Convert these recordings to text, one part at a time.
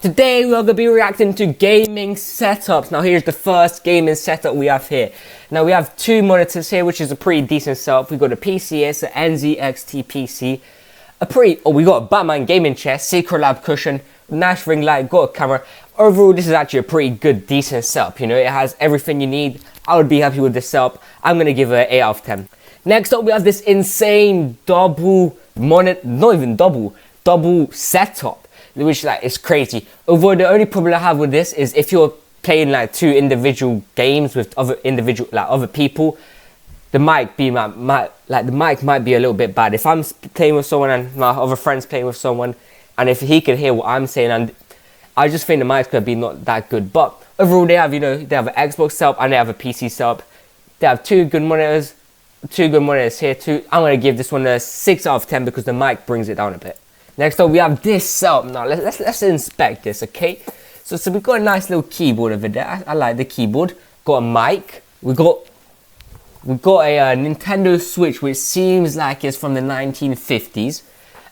Today we're going to be reacting to gaming setups. Now here's the first gaming setup we have here. Now we have two monitors here, which is a pretty decent setup. We've got a PC, it's an NZXT PC. We got a Batman gaming chair, Secret Lab cushion, nice ring light, got a camera. Overall, this is actually a pretty good, decent setup. You know, it has everything you need. I would be happy with this setup. I'm going to give it an 8 out of 10. Next up, we have this insane double setup, which like is crazy. Although the only problem I have with this is if you're playing like two individual games with other people, the mic might be a little bit bad. If I'm playing with someone and my other friend's playing with someone, and if he could hear what I'm saying, and I just think the mic's gonna be not that good. But overall, they have an Xbox setup and they have a PC setup. They have two good monitors here too. I'm gonna give this one a 6 out of 10 because the mic brings it down a bit. Next up, we have this setup. Now let's inspect this, okay? So we've got a nice little keyboard over there. I like the keyboard. Got a mic. We got a Nintendo Switch, which seems like it's from the 1950s.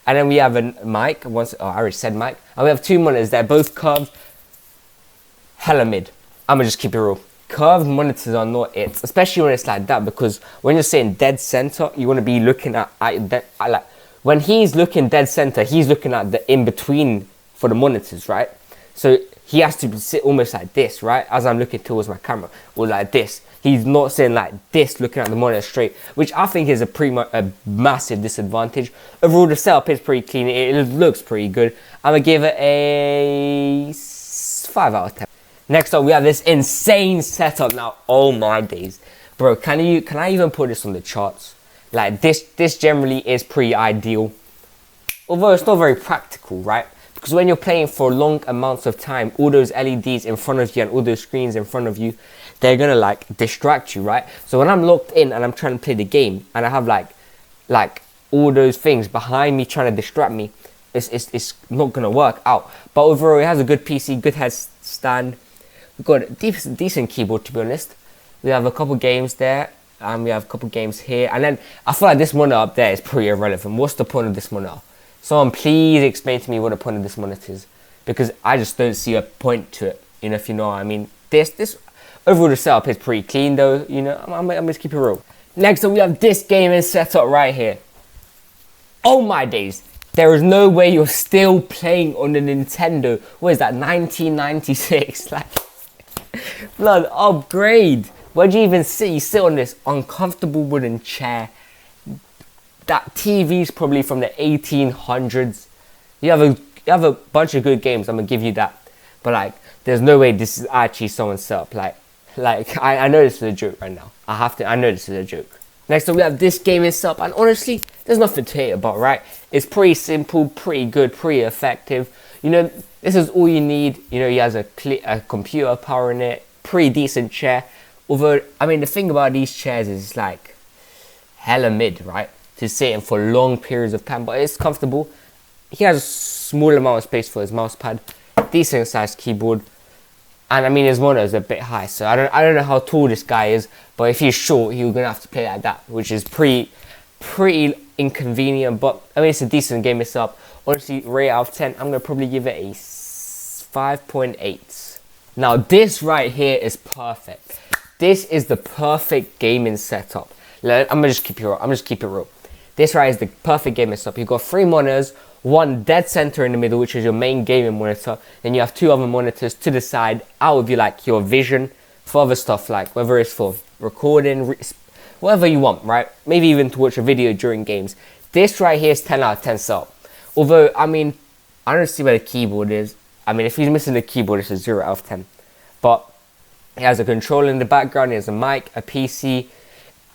And then we have a mic. I already said mic. And we have two monitors. They're both curved. Hella mid. I'ma just keep it real. Curved monitors are not it, especially when it's like that, because when you're saying dead center, you want to be looking at when he's looking dead center, he's looking at the in between for the monitors, right? So he has to sit almost like this, right? As I'm looking towards my camera, or like this. He's not sitting like this, looking at the monitor straight, which I think is a massive disadvantage. Overall, the setup is pretty clean. It looks pretty good. I'm gonna give it a 5 out of 10. Next up, we have this insane setup. Now, oh my days, bro! Can I even put this on the charts? Like this generally is pretty ideal, although it's not very practical, right? Because when you're playing for long amounts of time, all those LEDs in front of you and all those screens in front of you, they're gonna like distract you, right? So when I'm locked in and I'm trying to play the game and I have like all those things behind me trying to distract me, it's not gonna work out. But overall, it has a good PC, good headstand. We've got a decent keyboard, to be honest. We have a couple games there. And we have a couple games here, and then I feel like this monitor up there is pretty irrelevant. What's the point of this monitor? Someone please explain to me what the point of this monitor is, because I just don't see a point to it. You know, if you know what I mean. This overall the setup is pretty clean though. You know, I'm gonna keep it real. Next up, we have this gaming setup right here. Oh my days! There is no way you're still playing on the Nintendo. What is that? 1996? Like, blood upgrade. Where'd you even sit? You sit on this uncomfortable wooden chair. That TV's probably from the 1800s. You have a bunch of good games, I'm gonna give you that. But like, there's no way this is actually someone's setup. Like I know this is a joke right now. I know this is a joke. Next up, we have this gaming setup, and honestly, there's nothing to hate about, right? It's pretty simple, pretty good, pretty effective. You know, this is all you need. You know, he has a computer power in it, pretty decent chair. Although, I mean, the thing about these chairs is it's like hella mid, right? To sit in for long periods of time, but it's comfortable. He has a small amount of space for his mouse pad, decent sized keyboard, and I mean his monitor is a bit high, so I don't know how tall this guy is, but if he's short, you're gonna have to play like that, which is pretty inconvenient. But I mean, it's a decent game setup. Honestly, rate out of 10, I'm gonna probably give it a 5.8. Now this right here is perfect. This is the perfect gaming setup. I'm gonna just keep it real. This right is the perfect gaming setup. You've got 3 monitors, one dead center in the middle, which is your main gaming monitor. Then you have 2 other monitors to the side. Out would be like your vision for other stuff, like whether it's for recording, whatever you want, right? Maybe even to watch a video during games. This right here is 10 out of 10 setup. Although, I mean, I don't see where the keyboard is. I mean, if he's missing the keyboard, it's a 0 out of 10. But he has a controller in the background, he has a mic, a PC.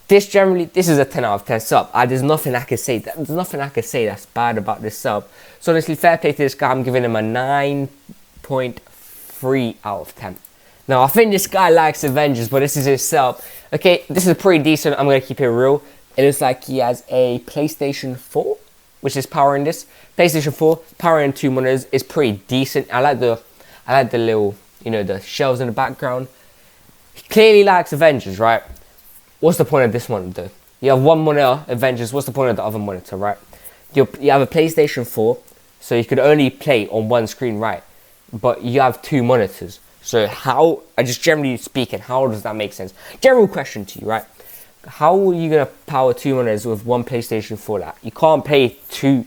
This is a 10 out of 10 sub. There's nothing I can say. There's nothing I can say that's bad about this sub. So honestly, fair play to this guy. I'm giving him a 9.3 out of 10. Now, I think this guy likes Avengers, but this is his sub. Okay, this is pretty decent. I'm going to keep it real. It looks like he has a PlayStation 4, which is powering this. PlayStation 4, powering 2 monitors, is pretty decent. I like the little, you know, the shelves in the background. He clearly likes Avengers, right? What's the point of this monitor? You have one monitor, Avengers. What's the point of the other monitor, right? You have a PlayStation 4, so you could only play on one screen, right? but you have 2 monitors. So how, just generally speaking, how does that make sense? General question to you, right? How are you gonna power 2 monitors with one PlayStation 4? That you can't play 2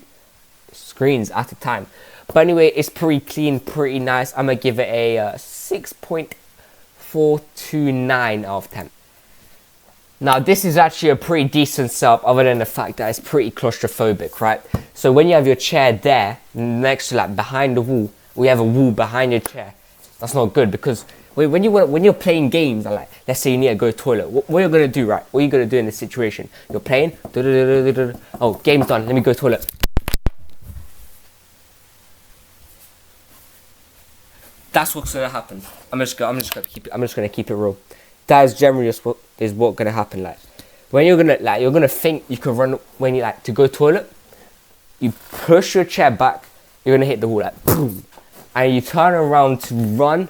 screens at a time. But anyway, it's pretty clean, pretty nice. I'm gonna give it a 6.429 out of 10. Now this is actually a pretty decent setup, other than the fact that it's pretty claustrophobic, right? So when you have your chair there next to, like, behind the wall, we have a wall behind your chair. That's not good, because when you're playing games, like, let's say you need to go to the toilet, what you're gonna do, right? What are you gonna do in this situation? You're playing, oh, game's done, let me go to the toilet. That's what's gonna happen. I'm just gonna keep it real. That is generally just what's gonna happen. Like, when you're gonna think you can run when you like to go to the toilet, you push your chair back, you're gonna hit the wall, like boom, and you turn around to run,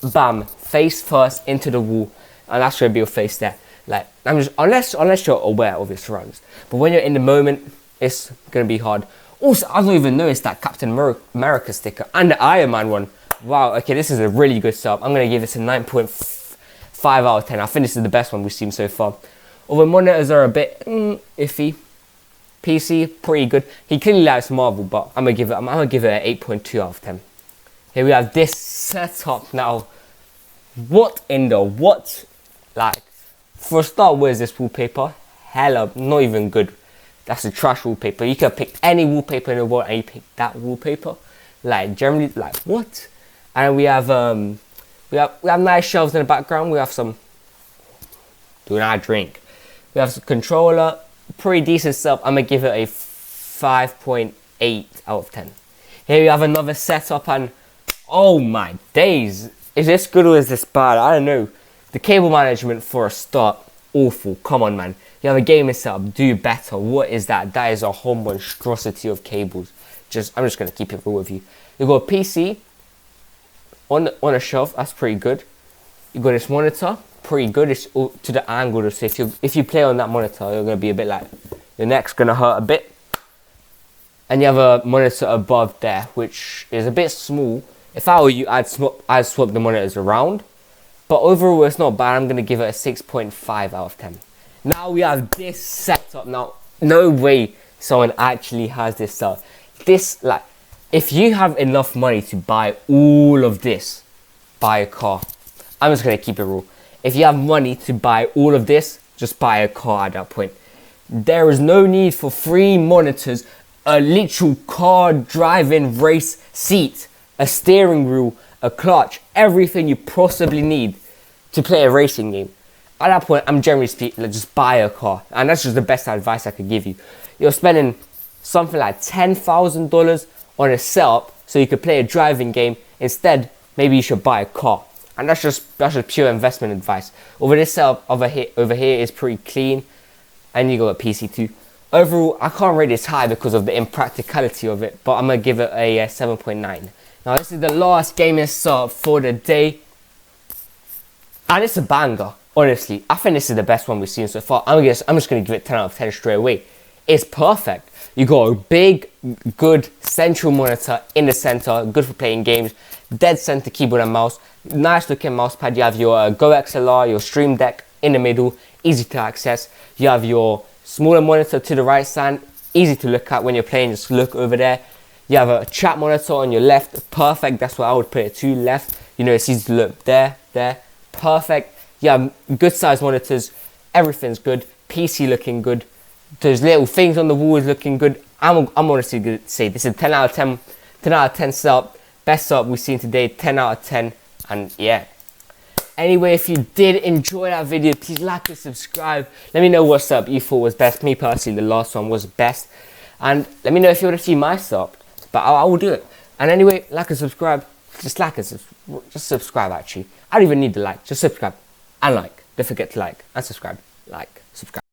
bam, face first into the wall, and that's gonna be your face there. Like, unless you're aware of your surroundings, but when you're in the moment, it's gonna be hard. Also, I've not even noticed that Captain America sticker and the Iron Man one. Wow, okay, this is a really good setup. I'm gonna give this a 9.5 out of 10. I think this is the best one we've seen so far. Although monitors are a bit iffy. PC, pretty good. He clearly likes Marvel, but I'm gonna give it an 8.2 out of 10. Here we have this setup now. What in the what? Like, for a start, where's this wallpaper? Hella, not even good. That's a trash wallpaper. You could pick any wallpaper in the world and you pick that wallpaper. Like, generally, like, what? And we have nice shelves in the background. We have some, do not drink. We have some controller, pretty decent stuff. I'm gonna give it a 5.8 out of 10. Here we have another setup, and oh my days, is this good or is this bad? I don't know. The cable management for a start, awful. Come on, man. You have a gaming setup, do better. What is that? That is a whole monstrosity of cables. I'm just gonna keep it real with you. You've got a PC on a shelf, that's pretty good. You've got this monitor, pretty good. It's all to the angle, so if you play on that monitor, you're gonna be a bit like, your neck's gonna hurt a bit. And you have a monitor above there, which is a bit small. If I were you, I'd swap the monitors around. But overall, it's not bad. I'm gonna give it a 6.5 out of 10. Now we have this setup. Now, no way someone actually has this stuff. This, like, if you have enough money to buy all of this, buy a car. I'm just gonna keep it real. If you have money to buy all of this, just buy a car at that point. There is no need for 3 monitors, a literal car driving race seat, a steering wheel, a clutch, everything you possibly need to play a racing game. At that point, I'm generally speaking, like, just buy a car. And that's just the best advice I could give you. You're spending something like $10,000 on a setup so you could play a driving game. Instead, maybe you should buy a car. And that's just pure investment advice. Over this setup over here is pretty clean, and you got a PC too. Overall, I can't rate this high because of the impracticality of it, but I'm gonna give it a 7.9. Now this is the last gaming setup for the day, and it's a banger. Honestly, I think this is the best one we've seen so far. I'm just gonna give it 10 out of 10 straight away. It's perfect. You got a big, good central monitor in the center, good for playing games. Dead center keyboard and mouse. Nice looking mouse pad. You have your Go XLR, your Stream Deck in the middle, easy to access. You have your smaller monitor to the right side, easy to look at when you're playing, just look over there. You have a chat monitor on your left, perfect. That's what I would put it to, left. You know, it's easy to look there, perfect. You have good size monitors, everything's good. PC looking good. Those little things on the wall is looking good. I'm honestly going to say this is 10 out of 10 setup. Best setup we've seen today, 10 out of 10. And yeah. Anyway, if you did enjoy that video, please like and subscribe. Let me know what setup you thought was best. Me personally, the last one was best. And let me know if you want to see my setup. But I will do it. And anyway, like and subscribe. Just subscribe actually. I don't even need the like. Just subscribe and like. Don't forget to like and subscribe. Like, subscribe.